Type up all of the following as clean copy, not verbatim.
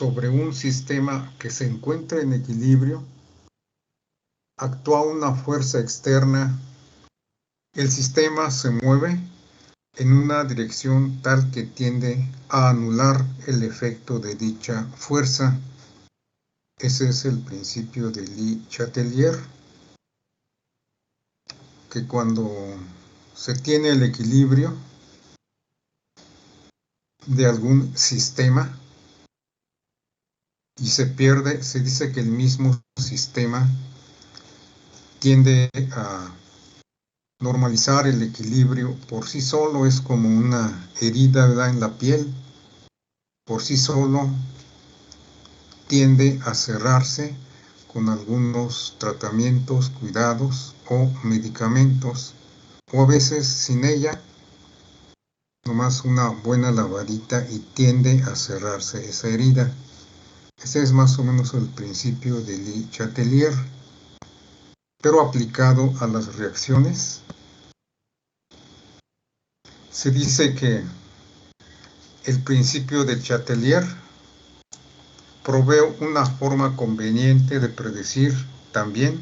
sobre un sistema que se encuentra en equilibrio, actúa una fuerza externa, el sistema se mueve en una dirección tal que tiende a anular el efecto de dicha fuerza. Ese es el principio de Le Chatelier, que cuando se tiene el equilibrio de algún sistema y se pierde, se dice que el mismo sistema tiende a normalizar el equilibrio por sí solo. Es como una herida, ¿verdad?, en la piel. Por sí solo tiende a cerrarse con algunos tratamientos, cuidados o medicamentos, o a veces sin ella, nomás una buena lavadita y tiende a cerrarse esa herida. Ese es más o menos el principio de Le Chatelier, pero aplicado a las reacciones. Se dice que el principio de Chatelier provee una forma conveniente de predecir también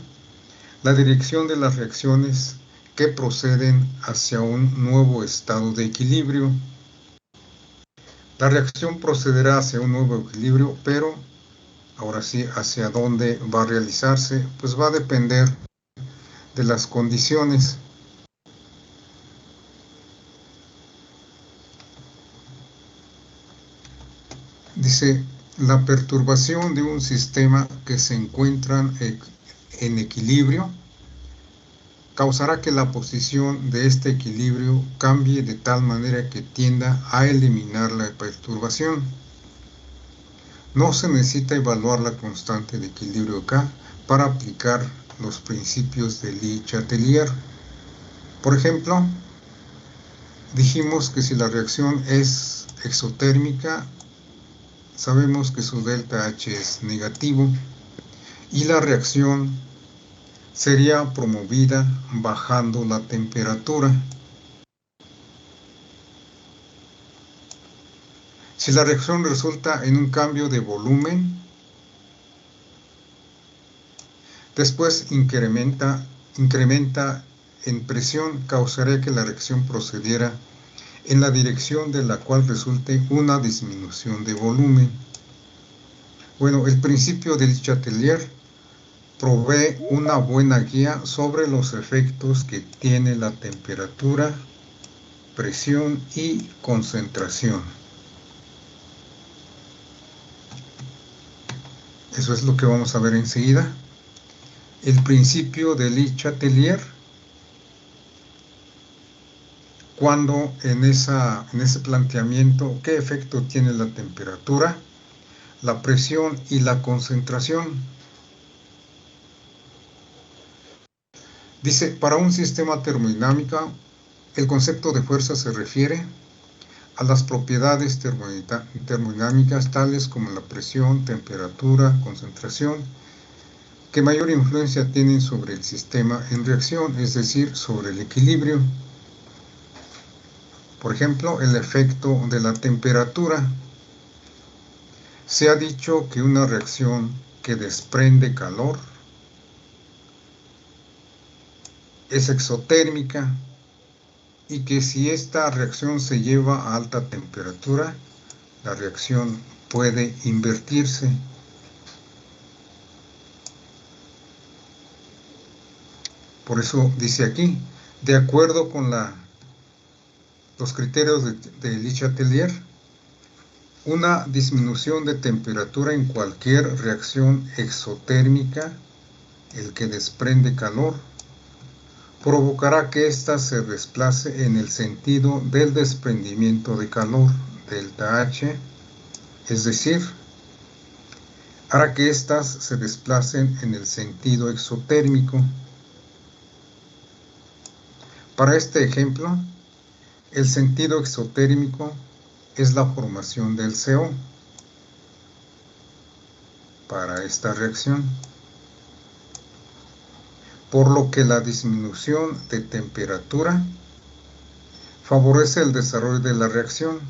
la dirección de las reacciones que proceden hacia un nuevo estado de equilibrio. La reacción procederá hacia un nuevo equilibrio, pero ahora sí, hacia dónde va a realizarse, pues va a depender de las condiciones. Dice, la perturbación de un sistema que se encuentra en equilibrio causará que la posición de este equilibrio cambie de tal manera que tienda a eliminar la perturbación. No se necesita evaluar la constante de equilibrio K para aplicar los principios de Le Chatelier. Por ejemplo, dijimos que si la reacción es exotérmica, sabemos que su delta H es negativo y la reacción sería promovida bajando la temperatura. Si la reacción resulta en un cambio de volumen, después incrementa en presión, causaría que la reacción procediera en la dirección de la cual resulte una disminución de volumen. Bueno, el principio de Le Chatelier provee una buena guía sobre los efectos que tiene la temperatura, presión y concentración. Eso es lo que vamos a ver enseguida. El principio de Le Chatelier, cuando en ese planteamiento, ¿qué efecto tiene la temperatura, la presión y la concentración? Dice, para un sistema termodinámico, el concepto de fuerza se refiere a las propiedades termodinámicas tales como la presión, temperatura, concentración, que mayor influencia tienen sobre el sistema en reacción, es decir, sobre el equilibrio. Por ejemplo, el efecto de la temperatura. Se ha dicho que una reacción que desprende calor es exotérmica y que si esta reacción se lleva a alta temperatura, la reacción puede invertirse. Por eso dice aquí, de acuerdo con los criterios de Le Chatelier, una disminución de temperatura en cualquier reacción exotérmica, el que desprende calor, provocará que ésta se desplace en el sentido del desprendimiento de calor, delta H, es decir, hará que éstas se desplacen en el sentido exotérmico. Para este ejemplo, el sentido exotérmico es la formación del CO para esta reacción, por lo que la disminución de temperatura favorece el desarrollo de la reacción.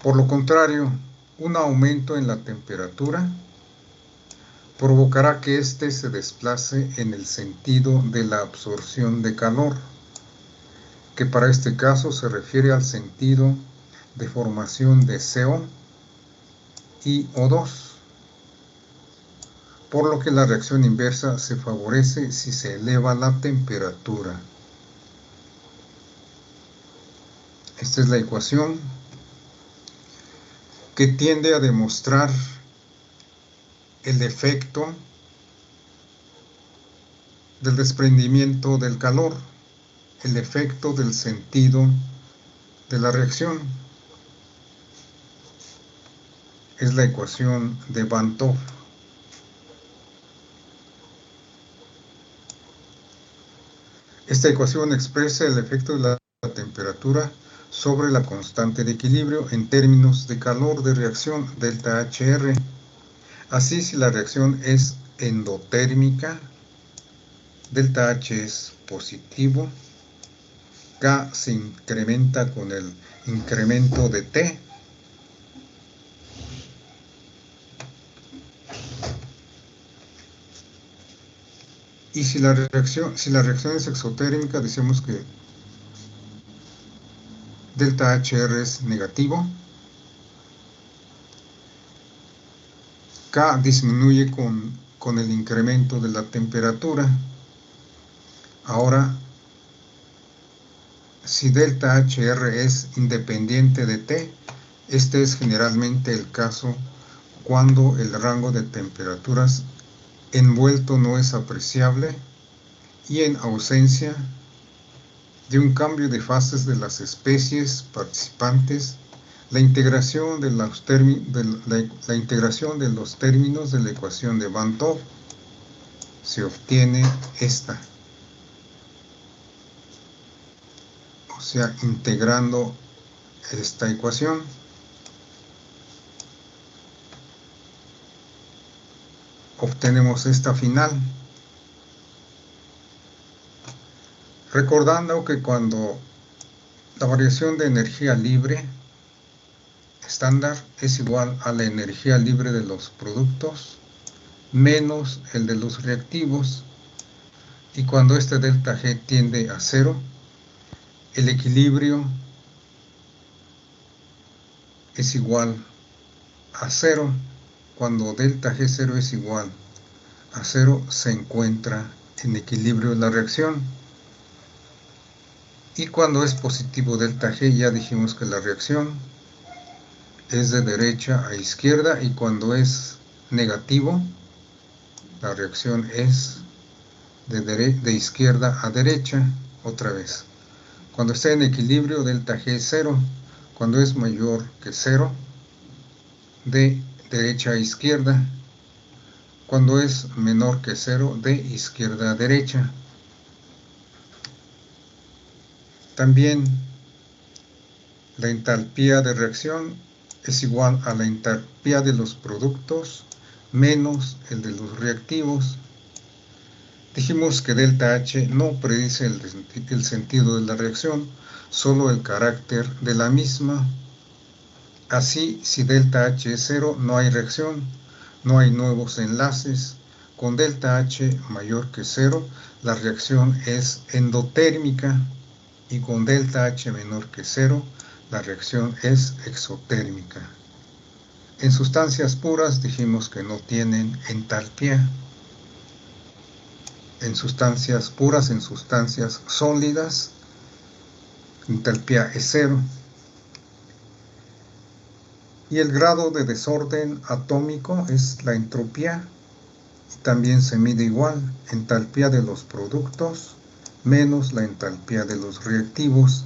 Por lo contrario, un aumento en la temperatura provocará que éste se desplace en el sentido de la absorción de calor, que para este caso se refiere al sentido de formación de CO y O2, por lo que la reacción inversa se favorece si se eleva la temperatura. Esta es la ecuación que tiende a demostrar el efecto del desprendimiento del calor, el efecto del sentido de la reacción. Es la ecuación de Van 't Hoff. Esta ecuación expresa el efecto de la temperatura sobre la constante de equilibrio en términos de calor de reacción delta HR. Así, si la reacción es endotérmica, delta H es positivo, K se incrementa con el incremento de T, y si la reacción es exotérmica, decimos que delta HR es negativo, K disminuye con el incremento de la temperatura. Ahora, si delta HR es independiente de T, este es generalmente el caso cuando el rango de temperaturas envuelto no es apreciable y en ausencia de un cambio de fases de las especies participantes, la integración de los términos de la ecuación de Van 't Hoff se obtiene esta. O sea, integrando esta ecuación, obtenemos esta final. Recordando que cuando la variación de energía libre estándar es igual a la energía libre de los productos menos el de los reactivos, y cuando este delta G tiende a cero, el equilibrio es igual a cero. Cuando delta G0 es igual a cero, se encuentra en equilibrio la reacción. Y cuando es positivo delta G, ya dijimos que la reacción es de derecha a izquierda, y cuando es negativo, la reacción es de izquierda a derecha. Otra vez, cuando está en equilibrio, delta G es 0. Cuando es mayor que 0, de derecha a izquierda. Cuando es menor que 0, de izquierda a derecha. También la entalpía de reacción es igual a la entalpía de los productos menos el de los reactivos. Dijimos que delta H no predice el sentido de la reacción, solo el carácter de la misma. Así, si delta H es 0, no hay reacción, no hay nuevos enlaces. Con delta H mayor que 0, la reacción es endotérmica, y con delta H menor que 0, la reacción es exotérmica. En sustancias puras dijimos que no tienen entalpía. En sustancias puras, en sustancias sólidas, entalpía es 0. Y el grado de desorden atómico es la entropía. También se mide igual, entalpía de los productos menos la entalpía de los reactivos.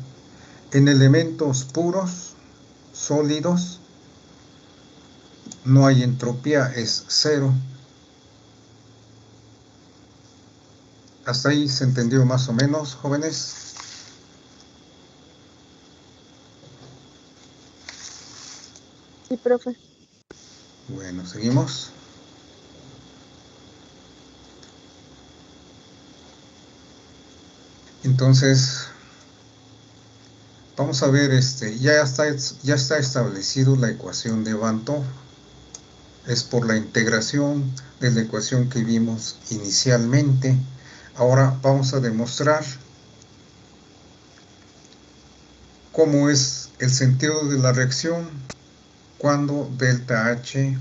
En elementos puros, sólidos, no hay entropía, es 0. ¿Hasta ahí se entendió más o menos, jóvenes? Sí, profe. Bueno, seguimos. Entonces, Vamos a ver, ya está establecido la ecuación de Van 't Hoff. Es por la integración de la ecuación que vimos inicialmente. Ahora vamos a demostrar cómo es el sentido de la reacción cuando delta H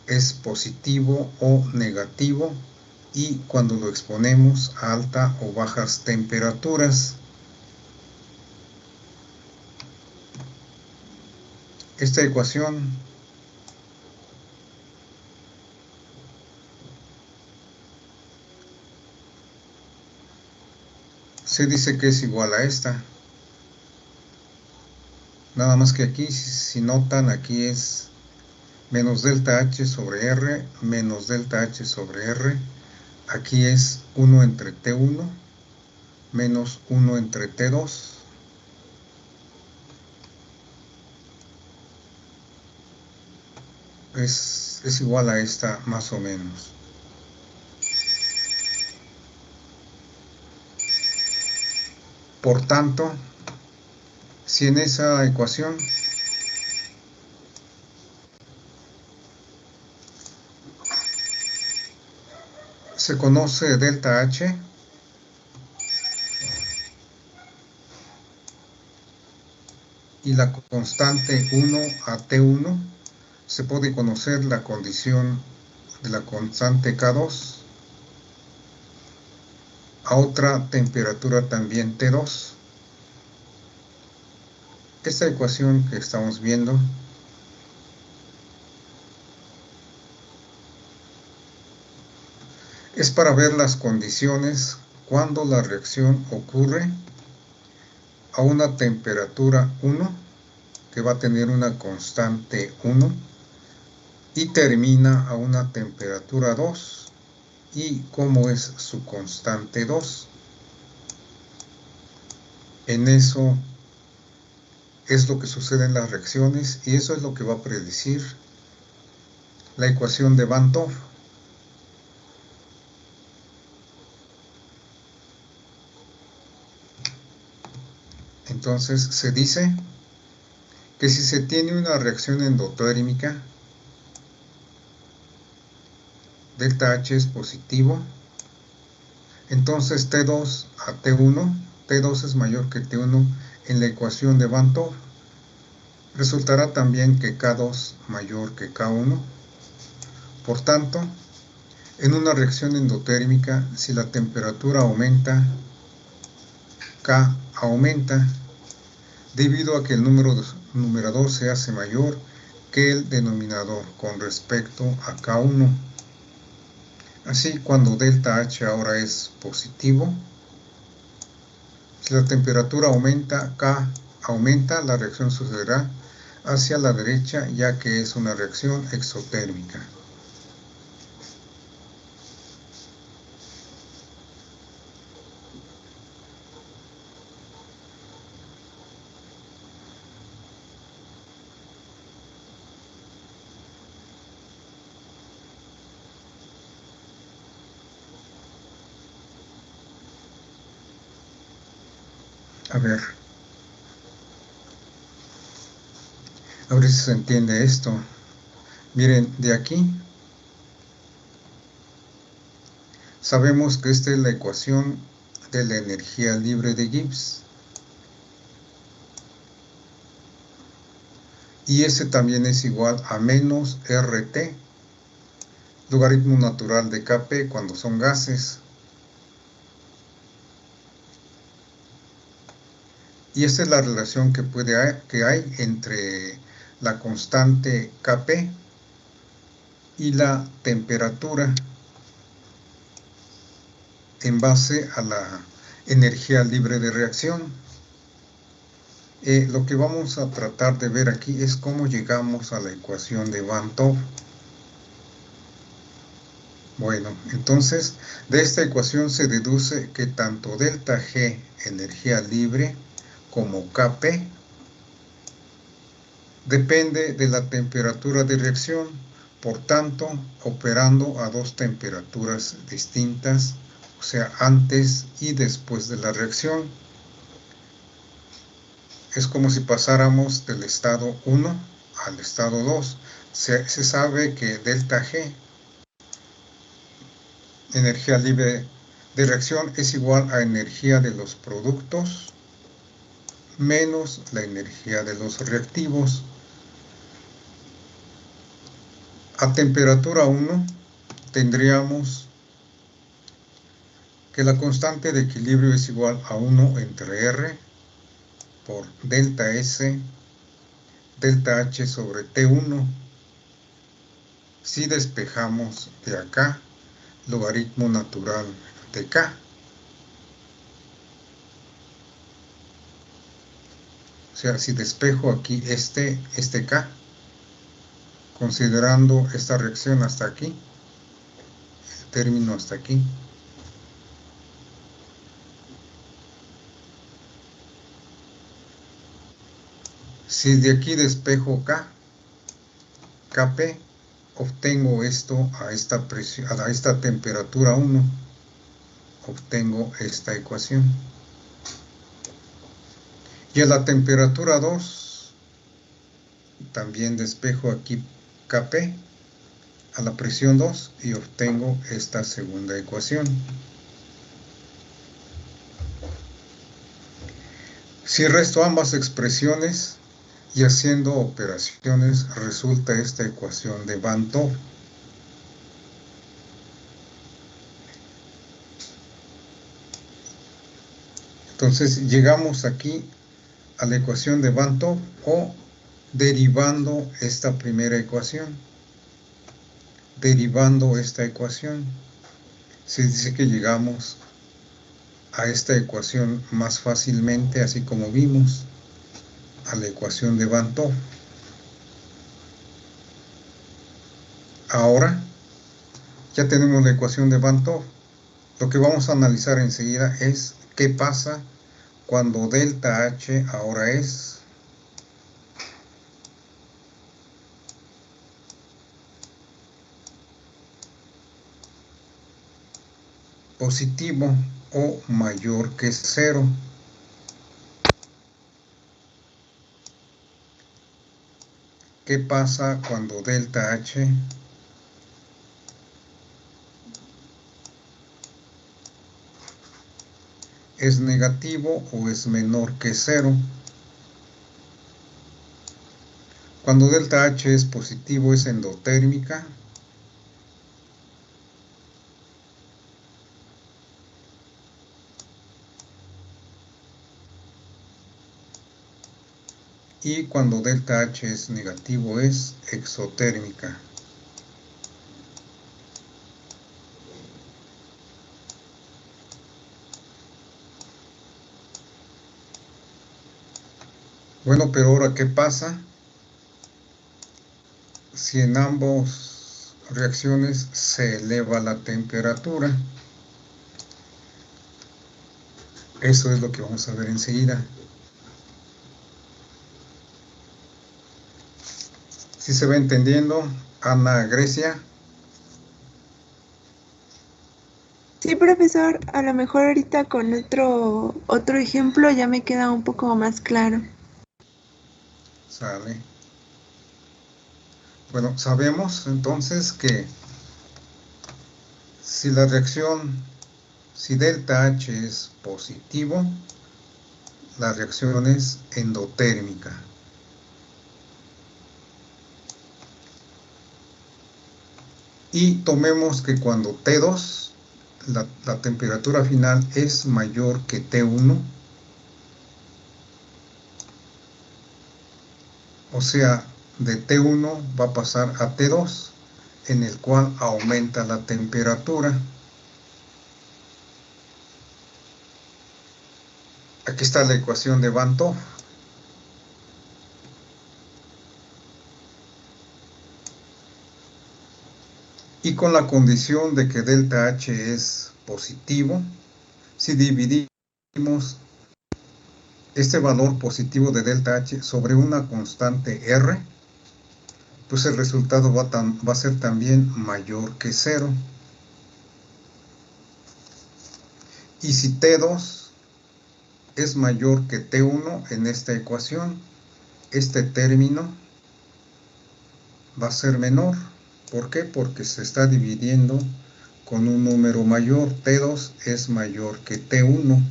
es positivo o negativo y cuando lo exponemos a altas o bajas temperaturas. Esta ecuación se dice que es igual a esta. Nada más que aquí, si notan, aquí es menos delta H sobre R menos delta H sobre R. Aquí es 1 entre T1 menos 1 entre T2. Es igual a esta más o menos. Por tanto, si en esa ecuación se conoce delta H, y la constante 1 a T1, se puede conocer la condición de la constante K2 a otra temperatura también T2. Esta ecuación que estamos viendo es para ver las condiciones cuando la reacción ocurre a una temperatura 1, que va a tener una constante 1, y termina a una temperatura 2, y cómo es su constante 2. En eso es lo que sucede en las reacciones, y eso es lo que va a predecir la ecuación de Van 't Hoff. Entonces se dice que si se tiene una reacción endotérmica, delta H es positivo, entonces T2 a T1, T2 es mayor que T1 en la ecuación de Van 't Hoff. Resultará también que K2 mayor que K1. Por tanto, en una reacción endotérmica, si la temperatura aumenta, K aumenta, debido a que el numerador se hace mayor que el denominador con respecto a K1. Así, cuando delta H ahora es positivo, si la temperatura aumenta, K aumenta, la reacción sucederá hacia la derecha, ya que es una reacción exotérmica. A ver si se entiende esto. Miren, de aquí sabemos que esta es la ecuación de la energía libre de Gibbs. Y ese también es igual a menos RT, logaritmo natural de Kp cuando son gases. Y esta es la relación que hay entre la constante Kp y la temperatura en base a la energía libre de reacción. Lo que vamos a tratar de ver aquí es cómo llegamos a la ecuación de Van 't Hoff. Bueno, entonces de esta ecuación se deduce que tanto delta G, energía libre, como Kp depende de la temperatura de reacción, por tanto, operando a dos temperaturas distintas, o sea, antes y después de la reacción. Es como si pasáramos del estado 1 al estado 2. Se sabe que delta G, energía libre de reacción, es igual a energía de los productos menos la energía de los reactivos. A temperatura 1 tendríamos que la constante de equilibrio es igual a 1 entre R por delta S, delta H sobre T1. Si despejamos de acá, logaritmo natural de K. O sea, si despejo aquí este K, considerando esta reacción hasta aquí, el término hasta aquí, si de aquí despejo K, Kp, obtengo esto a esta presión, a esta temperatura 1, obtengo esta ecuación. Y a la temperatura 2, también despejo aquí Kp a la presión 2 y obtengo esta segunda ecuación. Si resto ambas expresiones y haciendo operaciones, resulta esta ecuación de Van 't Hoff. Entonces llegamos aquí a la ecuación de Van 't Hoff o derivando esta primera ecuación. Derivando esta ecuación, se dice que llegamos a esta ecuación más fácilmente, así como vimos, a la ecuación de Van 't Hoff. Ahora ya tenemos la ecuación de Van 't Hoff. Lo que vamos a analizar enseguida es qué pasa cuando delta H ahora es positivo o mayor que 0. ¿Qué pasa cuando delta H es negativo o es menor que 0? Cuando delta H es positivo es endotérmica. Y cuando delta H es negativo es exotérmica. Bueno, pero ahora, ¿qué pasa si en ambas reacciones se eleva la temperatura? Eso es lo que vamos a ver enseguida. ¿Sí se va entendiendo, Ana Grecia? Sí, profesor, a lo mejor ahorita con otro ejemplo ya me queda un poco más claro. Sale. Bueno, sabemos entonces que si la reacción, si delta H es positivo, la reacción es endotérmica. Y tomemos que cuando T2, la temperatura final es mayor que T1, o sea, de T1 va a pasar a T2, en el cual aumenta la temperatura. Aquí está la ecuación de Van 't Hoff. Y con la condición de que delta H es positivo, si dividimos este valor positivo de delta H sobre una constante R, pues el resultado va a ser también mayor que 0. Y si T2 es mayor que T1 en esta ecuación, este término va a ser menor. ¿Por qué? Porque se está dividiendo con un número mayor. T2 es mayor que T1.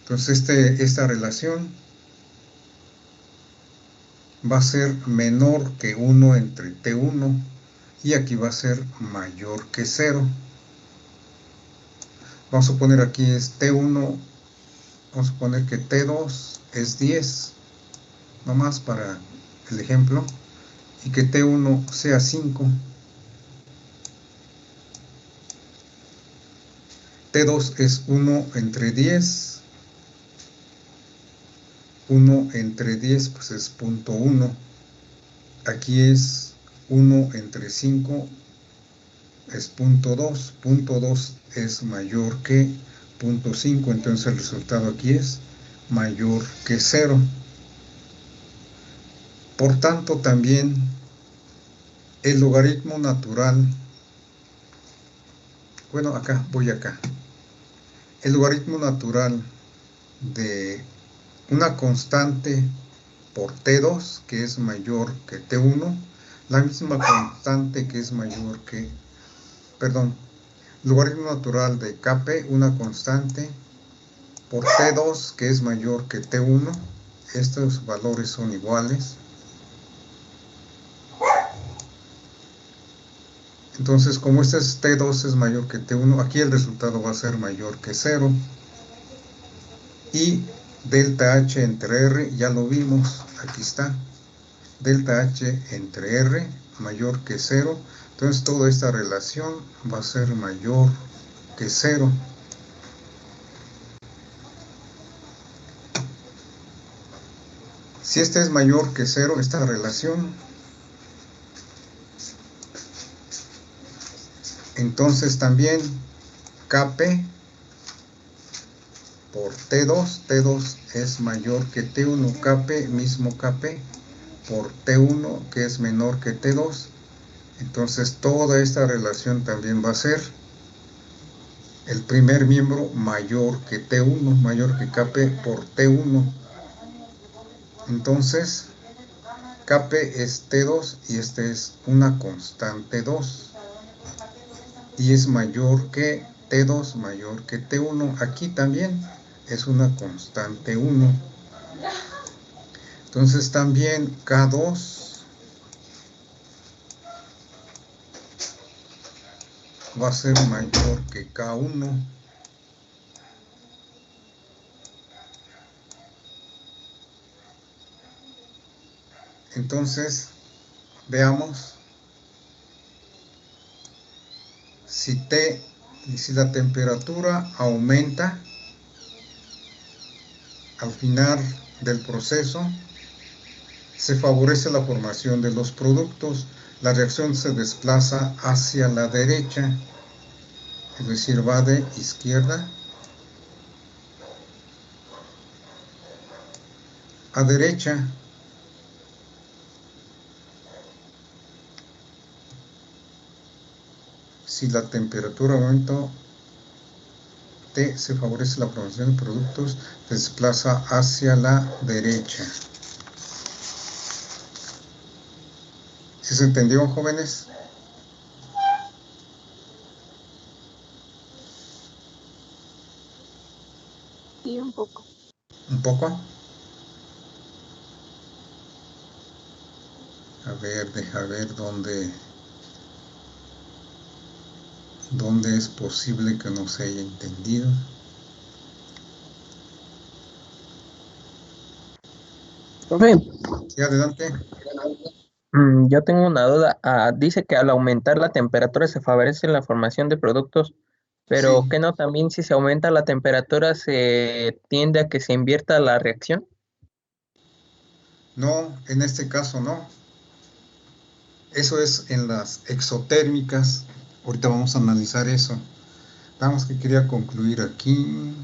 Entonces esta relación va a ser menor que 1 entre T1 y aquí va a ser mayor que 0. Vamos a poner aquí es T1, vamos a poner que T2 es 10, nomás para el ejemplo, y que T1 sea 5. T2 es 1 entre 10, 1 entre 10 pues es 0.1, aquí es 1 entre 5 es 0.2, 0.2 es mayor que 0.5, entonces el resultado aquí es mayor que 0. Por tanto, también el logaritmo natural, bueno, voy acá. El logaritmo natural de una constante por T2, que es mayor que T1, la misma constante que es mayor que, logaritmo natural de Kp, una constante por T2, que es mayor que T1, estos valores son iguales. Entonces, como este T2 es mayor que T1, aquí el resultado va a ser mayor que 0. Y delta H entre R, ya lo vimos, aquí está. Delta H entre R mayor que 0. Entonces, toda esta relación va a ser mayor que 0. Si esta es mayor que 0, esta relación, entonces también Kp por T2, T2 es mayor que T1, Kp mismo Kp por T1 que es menor que T2, entonces toda esta relación también va a ser el primer miembro mayor que T1, mayor que Kp por T1, entonces Kp es T2 y este es una constante 2 y es mayor que T2 mayor que T1, aquí también es una constante 1. Entonces también K2 va a ser mayor que K1. Entonces, veamos si la temperatura aumenta al final del proceso, se favorece la formación de los productos, la reacción se desplaza hacia la derecha, es decir, va de izquierda a derecha. Si la temperatura aumenta, T se favorece la formación de productos, se desplaza hacia la derecha. ¿Sí se entendió, jóvenes? Sí, un poco. ¿Un poco? Deja ver dónde es posible que no se haya entendido. Profe, Sí, adelante. yo tengo una duda. Dice que al aumentar la temperatura se favorece la formación de productos, pero Sí, ¿qué no también si se aumenta la temperatura se tiende a que se invierta la reacción? no, en este caso no. Eso es en las exotérmicas. Ahorita vamos a analizar eso. Vamos que quería concluir aquí.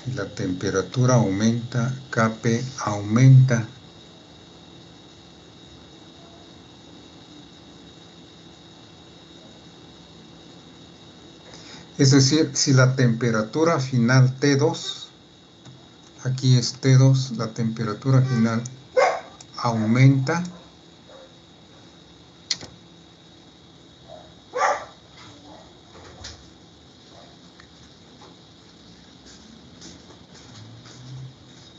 Si la temperatura aumenta, Kp aumenta. Es decir, si la temperatura final T2, aquí es T2, la temperatura final aumenta,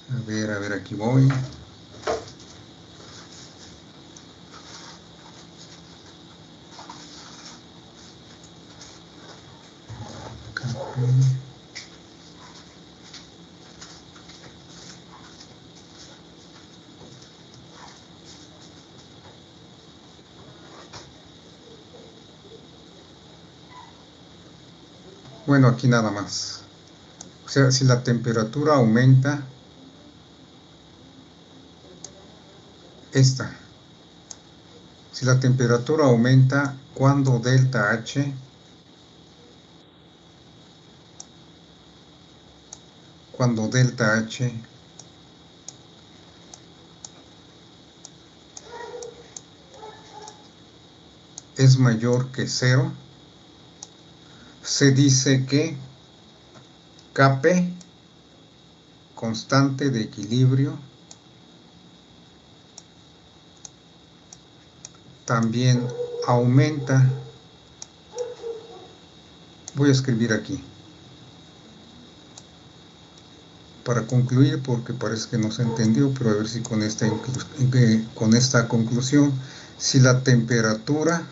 a ver, aquí voy. Bueno, aquí nada más. O sea, si la temperatura aumenta, si la temperatura aumenta cuando delta H es mayor que 0, se dice que Kp, constante de equilibrio, también aumenta. Voy a escribir aquí para concluir, porque parece que no se entendió, pero a ver si con esta conclusión, si la temperatura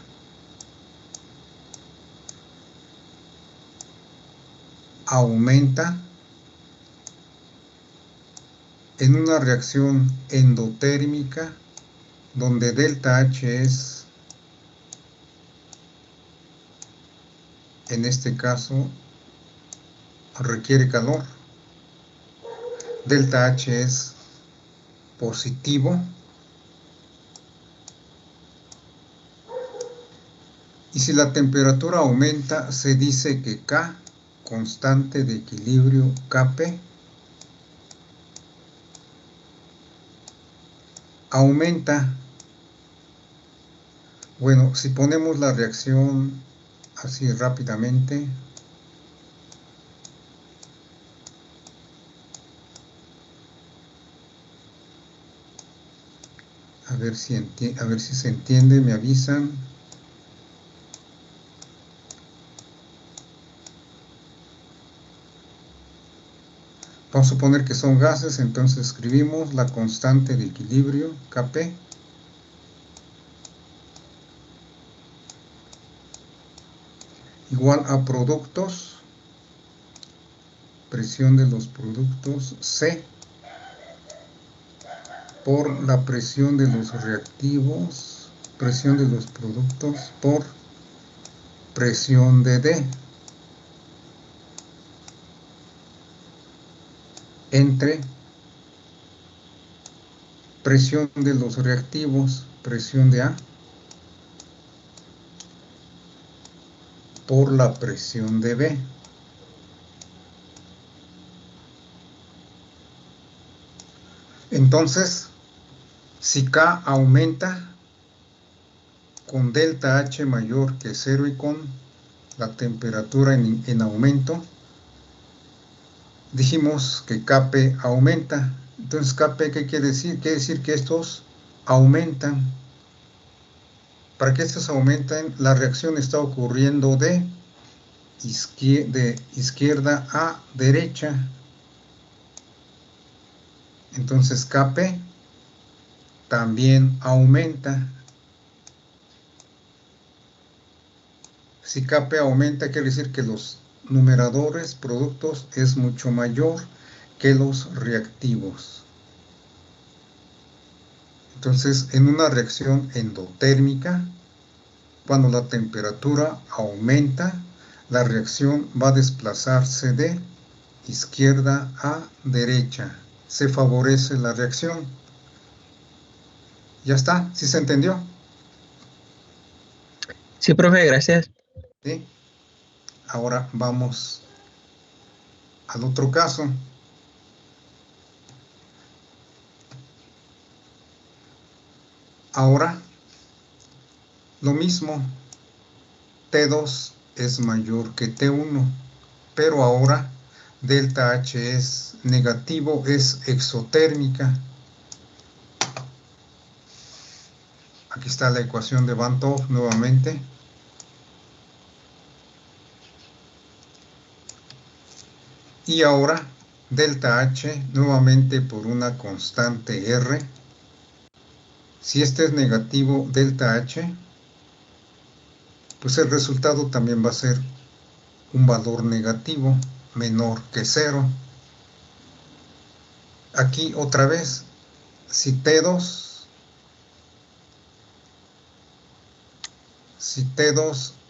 aumenta en una reacción endotérmica donde delta H es, en este caso, requiere calor, delta H es positivo, y si la temperatura aumenta, se dice que K, constante de equilibrio Kp, aumenta. Bueno, si ponemos la reacción así rápidamente, a ver si se entiende, me avisan. Vamos a suponer que son gases, entonces escribimos la constante de equilibrio, Kp, igual a productos, presión de los productos, C, por la presión de los reactivos, presión de los productos por presión de D, entre presión de los reactivos, presión de A, por la presión de B. Entonces, si K aumenta con delta H mayor que 0 y con la temperatura en aumento, dijimos que Kp aumenta. Entonces, Kp, ¿qué quiere decir? Quiere decir que estos aumentan. Para que estos aumenten, la reacción está ocurriendo de izquierda a derecha. Entonces, Kp también aumenta. Si Kp aumenta, quiere decir que los numeradores, productos, es mucho mayor que los reactivos. Entonces, en una reacción endotérmica, cuando la temperatura aumenta, la reacción va a desplazarse de izquierda a derecha. Se favorece la reacción. ¿Ya está? ¿Sí se entendió? Sí, profe, gracias. ¿Sí? Ahora vamos al otro caso. Ahora, lo mismo, T2 es mayor que T1, pero ahora delta H es negativo, es exotérmica. Aquí está la ecuación de Van 't Hoff nuevamente. Y ahora delta H nuevamente por una constante R. Si este es negativo delta H, pues el resultado también va a ser un valor negativo menor que 0. Aquí otra vez, si T2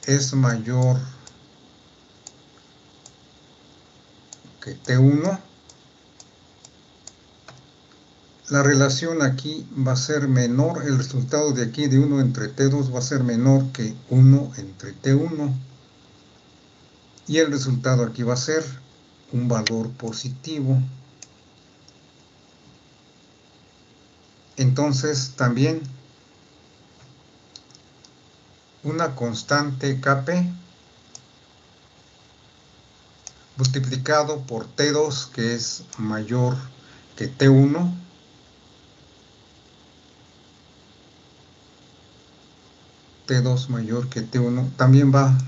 es mayor que T1, la relación aquí va a ser menor, el resultado de aquí de 1 entre T2 va a ser menor que 1 entre T1. Y el resultado aquí va a ser un valor positivo. Entonces también una constante Kp multiplicado por T2, que es mayor que T1, T2 mayor que T1, también va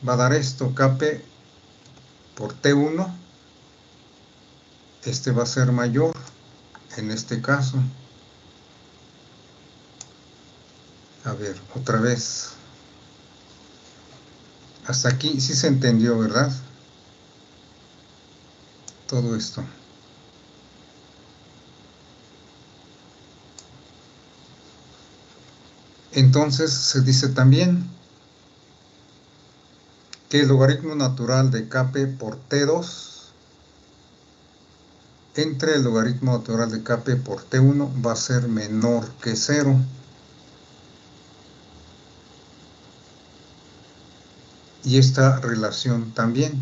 a dar esto, Kp por T1, este va a ser mayor en este caso. A ver, otra vez. Hasta aquí sí se entendió, ¿verdad? Todo esto. Entonces se dice también que el logaritmo natural de Kp por T2 entre el logaritmo natural de Kp por T1 va a ser menor que 0. Y esta relación también.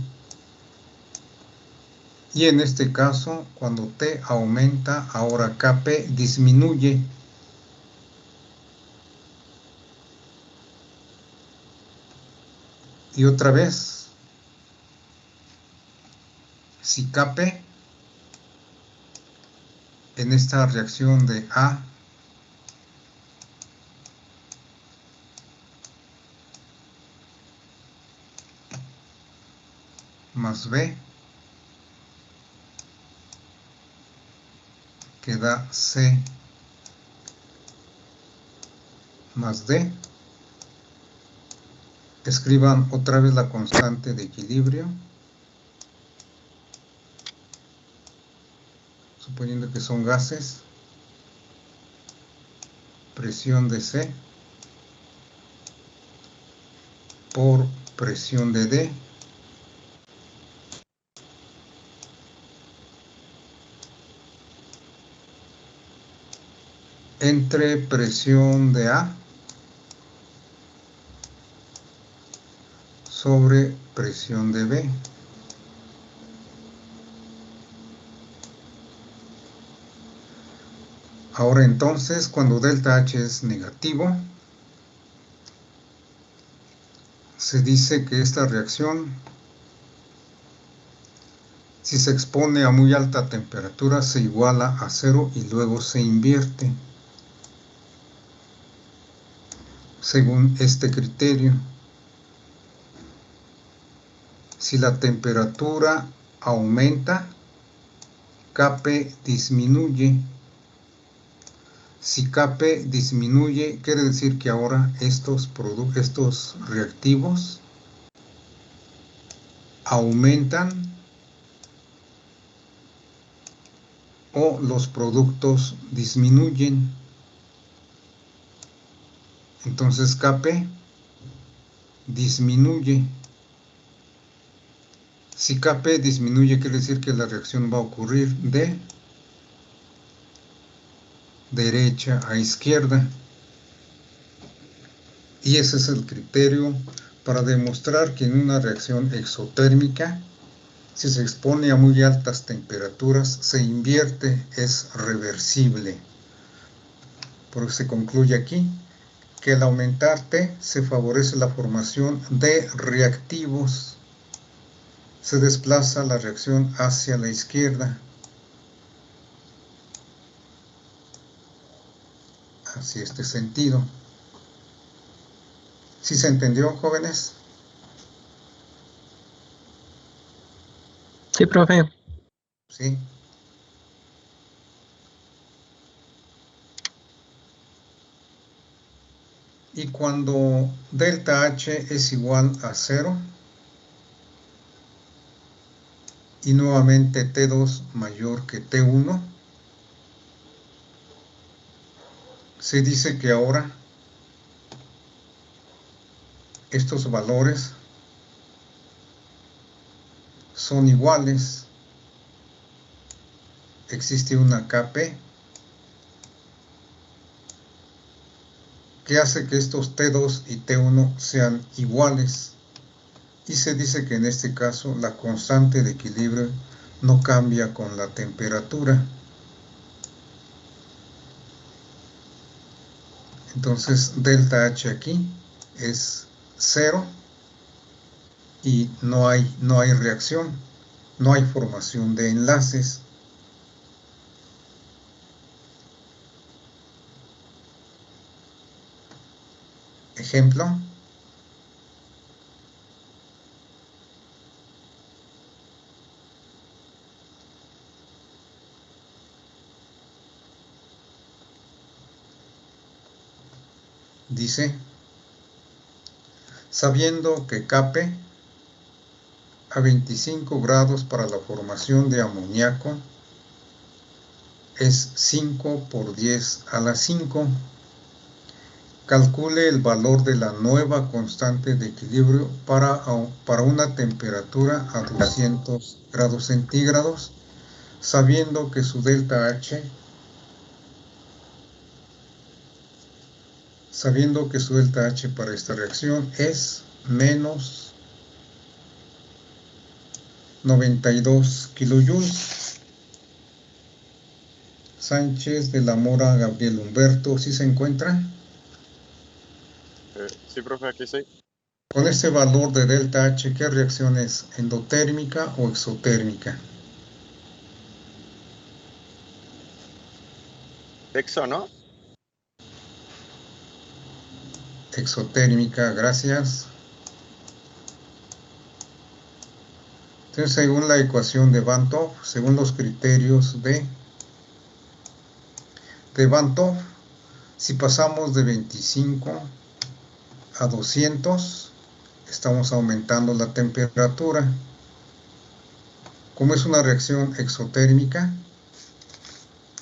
Y en este caso, cuando T aumenta, ahora Kp disminuye. Y otra vez, si Kp en esta reacción de A más B que da C más D, escriban otra vez la constante de equilibrio, suponiendo que son gases, presión de C por presión de D entre presión de A sobre presión de B. Ahora entonces, cuando delta H es negativo, se dice que esta reacción, si se expone a muy alta temperatura, se iguala a 0 y luego se invierte, según este criterio. Si la temperatura aumenta, Kp disminuye. Si Kp disminuye, quiere decir que ahora estos reactivos aumentan o los productos disminuyen. Entonces Kp disminuye. Si Kp disminuye, quiere decir que la reacción va a ocurrir de derecha a izquierda. Y ese es el criterio para demostrar que en una reacción exotérmica, si se expone a muy altas temperaturas, se invierte, es reversible. Por eso se concluye aquí que al aumentar T se favorece la formación de reactivos. Se desplaza la reacción hacia la izquierda. Hacia este sentido. ¿Sí se entendió, jóvenes? Sí, profe. Sí. Y cuando delta H es igual a 0, y nuevamente T2 mayor que T1, se dice que ahora estos valores son iguales. Existe una Kp que hace que estos T2 y T1 sean iguales. Y se dice que en este caso la constante de equilibrio no cambia con la temperatura. Entonces delta H aquí es 0 y no hay reacción, no hay formación de enlaces. Ejemplo. Dice, sabiendo que Kp a 25 grados para la formación de amoníaco es 5 por 10 a la 5, calcule el valor de la nueva constante de equilibrio para una temperatura a 200 grados centígrados, sabiendo que su delta H para esta reacción es menos 92 kilojoules. Sánchez de la Mora, Gabriel Humberto, ¿sí se encuentra? Sí, profe, aquí sí. Con este valor de delta H, ¿qué reacción es? ¿Endotérmica o exotérmica? Exo, ¿no? Exotérmica, gracias. Entonces, según la ecuación de Van 't Hoff, según los criterios de Van 't Hoff, si pasamos de 25 a 200, estamos aumentando la temperatura. Como es una reacción exotérmica,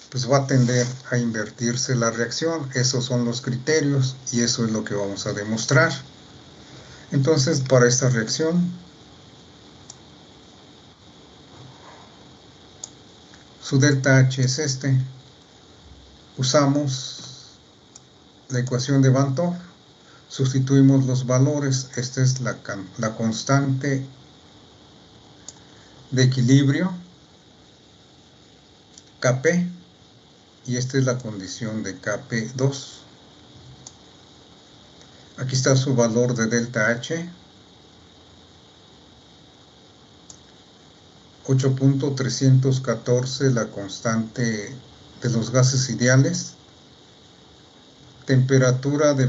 pues va a tender a invertirse la reacción. Esos son los criterios y eso es lo que vamos a demostrar. Entonces, para esta reacción, su delta H es este. Usamos la ecuación de Van 't Hoff, sustituimos los valores. Esta es la constante de equilibrio, Kp, y esta es la condición de Kp2. Aquí está su valor de delta H, 8.314, la constante de los gases ideales. Temperatura de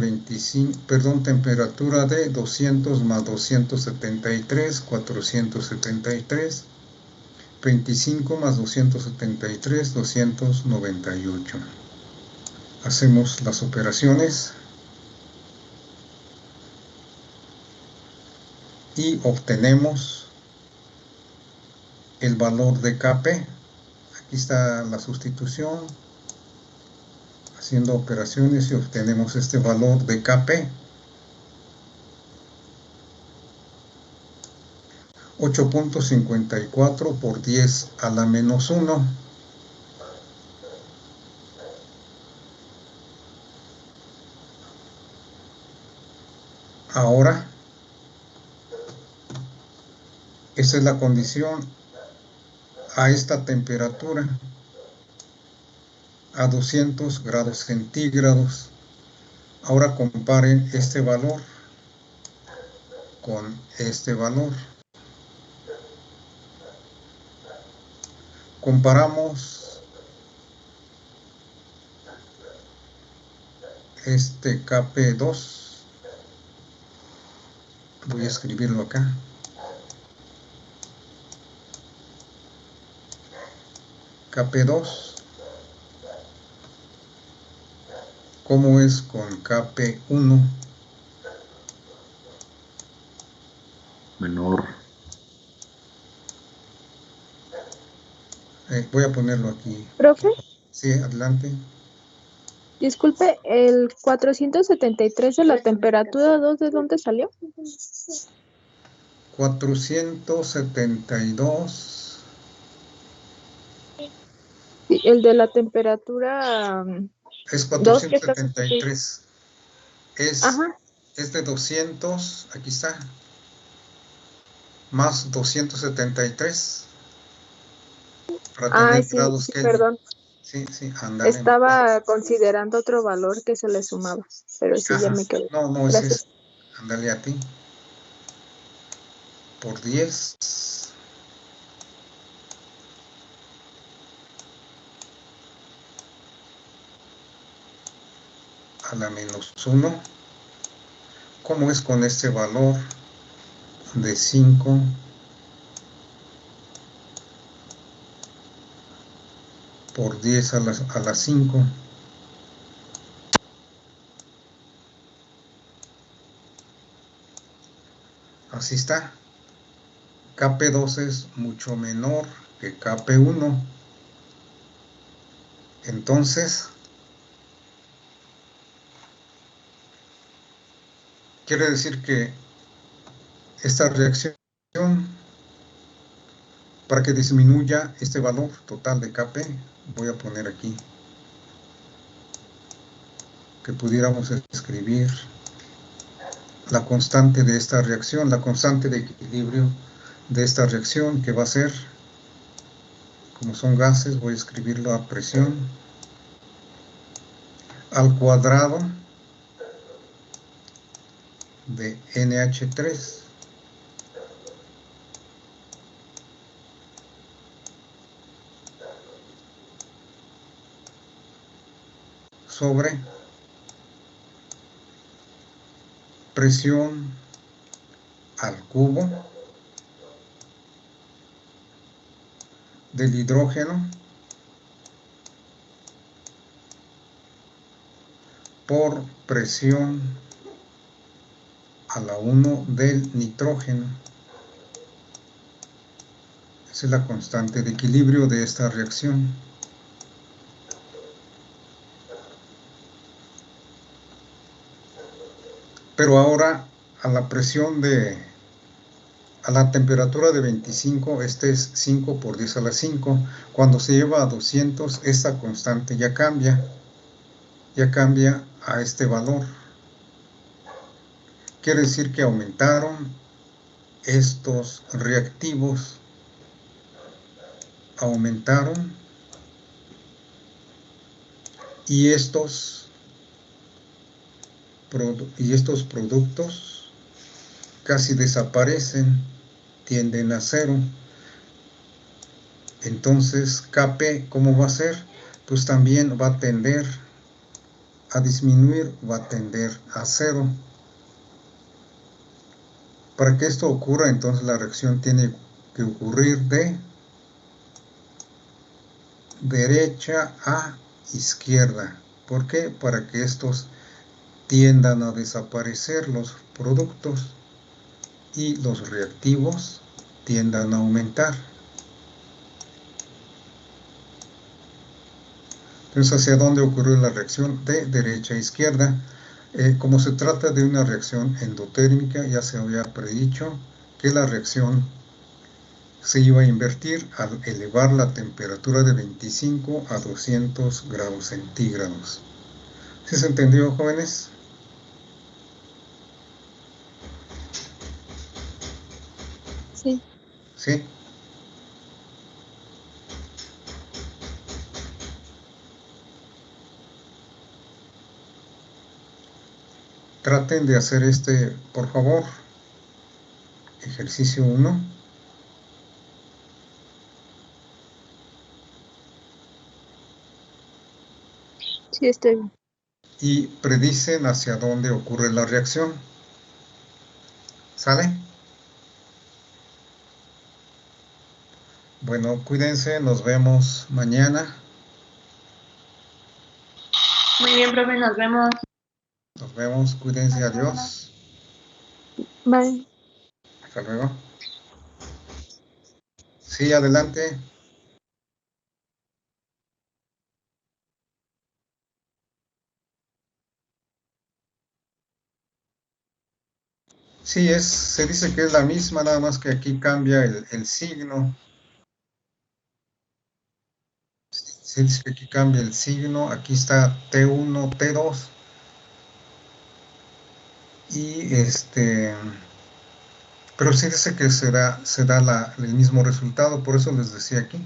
200 más 273, 473. 25 más 273, 298. Hacemos las operaciones y obtenemos el valor de Kp. Aquí está la sustitución, haciendo operaciones, y obtenemos este valor de Kp. 8.54 por 10 a la menos 1. Ahora, esa es la condición a esta temperatura, a 200 grados centígrados. Ahora comparen este valor con este valor. Comparamos este Kp2. Voy a escribirlo acá. Kp2. ¿Cómo es con Kp1? Menor. Voy a ponerlo aquí. Profe, Sí, adelante. disculpe, el 473 de la temperatura 2, ¿de dónde salió? 472. Sí, el de la temperatura Es 2 que está... 473. Ajá. Es de 200, aquí está, más 273 para tener Sí, grados sí, Kelvin. perdón. Sí, ándale. Estaba considerando otro valor que se le sumaba, pero sí, ya me quedé. No, ese Gracias. es, ándale a ti. Por 10. A la menos 1. ¿Cómo es con este valor de 5? Por 10 a la 5. Así está. Kp2 es mucho menor que Kp1. Entonces, quiere decir que esta reacción, para que disminuya este valor total de Kp, voy a poner aquí que pudiéramos escribir la constante de esta reacción, la constante de equilibrio de esta reacción, que va a ser, como son gases, voy a escribirlo a presión al cuadrado de NH3 sobre presión al cubo del hidrógeno por presión a la 1 del nitrógeno. Esa es la constante de equilibrio de esta reacción. Pero ahora a la temperatura de 25, este es 5 por 10 a la 5. Cuando se lleva a 200, esta constante ya cambia a este valor. Quiere decir que aumentaron estos reactivos, y estos productos casi desaparecen, tienden a cero. Entonces Kp, ¿cómo va a ser? Pues también va a tender a disminuir, va a tender a cero. Para que esto ocurra, entonces la reacción tiene que ocurrir de derecha a izquierda. ¿Por qué? Para que estos tiendan a desaparecer los productos y los reactivos tiendan a aumentar. Entonces, ¿hacia dónde ocurrió la reacción? De derecha a izquierda. Como se trata de una reacción endotérmica, ya se había predicho que la reacción se iba a invertir al elevar la temperatura de 25 a 200 grados centígrados. ¿Sí se entendió, jóvenes? Sí. ¿Sí? traten de hacer por favor, ejercicio 1. Sí, estoy bien. Y predicen hacia dónde ocurre la reacción. ¿Sale? Bueno, cuídense, nos vemos mañana. Muy bien, profe, nos vemos. Nos vemos, cuídense, adiós. Bye. Hasta luego. Sí, adelante. Sí, se dice que es la misma, nada más que aquí cambia el signo. Se dice que aquí cambia el signo, aquí está T1, T2. Y pero sí dice que se da el mismo resultado, por eso les decía aquí.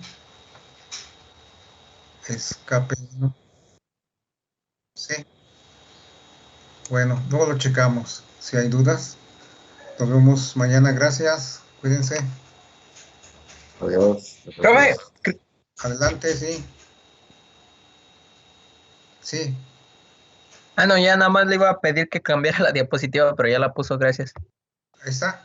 Escape, ¿no? Sí. Bueno, luego lo checamos. Si hay dudas, nos vemos mañana. Gracias. Cuídense. Adiós. Profe, Adelante, sí. Sí. no, ya nada más le iba a pedir que cambiara la diapositiva, pero ya la puso, gracias. Ahí está.